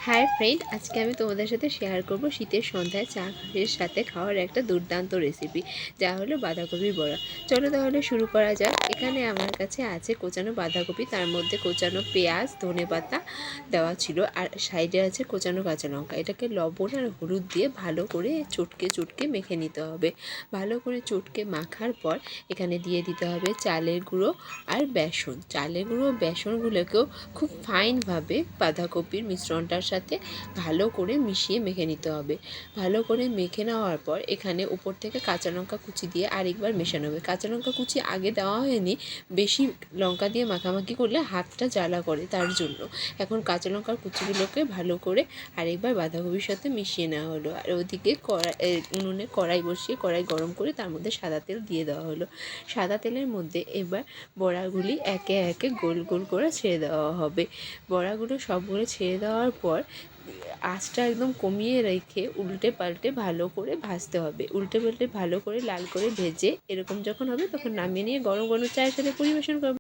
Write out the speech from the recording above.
Hi friend, আজকে আমি তোমাদের সাথে শেয়ার করব শীতের সন্ধ্যায় চা এর সাথে খাওয়ার একটা দুর্দান্ত রেসিপি, যা হলো বাঁধাকপির বড়া। চলো তাহলে শুরু করা যাক। এখানে আমার কাছে আছে কোচানো বাঁধাকপি, তার মধ্যে কোচানো পেঁয়াজ, ধনেপাতা দেওয়া ছিল, আর সাইডে আছে কোচানো কাঁচা লঙ্কা। এটাকে লবণ আর হলুদ দিয়ে ভালো করে চটকে চটকে মেখে নিতে হবে। ভালো করে চটকে মাখার পর এখানে দিয়ে দিতে হবে চালের গুঁড়ো আর বেসন। চালের গুঁড়ো ও বেসনগুলোকেও খুব ফাইনভাবে বাঁধাকপির মিশ্রণটার সাথে ভালো করে মিশিয়ে মেখে নিতে হবে। ভালো করে মেখে নেওয়ার পর এখানে উপর থেকে কাঁচা লঙ্কা কুচি দিয়ে আরেকবার মেশানো হবে। কাঁচা লঙ্কা কুচি আগে দেওয়া হয়নি, বেশি লঙ্কা দিয়ে মাখামাখি করলে হাতটা জ্বালা করে, তার জন্য এখন কাঁচা লঙ্কার কুচিগুলোকে ভালো করে আরেকবার বাঁধাকপির সাথে মিশিয়ে নেওয়া হলো। আর ওদিকে উনুনে কড়াই বসিয়ে কড়াই গরম করে তার মধ্যে সাদা তেল দিয়ে দেওয়া হলো। সাদা তেলের মধ্যে এবার বড়াগুলি একে একে গোল গোল করে ছেড়ে দেওয়া হবে। বড়াগুলো সবগুলো ছেড়ে দেওয়ার পর আঁচটা একদম কমিয়ে রেখে উল্টে পাল্টে ভালো করে ভাজতে হবে। উল্টে পাল্টে ভালো করে লাল করে ভেজে এরকম যখন হবে তখন নামিয়ে নিয়ে গরম গরম চায়ের সাথে পরিবেশন করবে।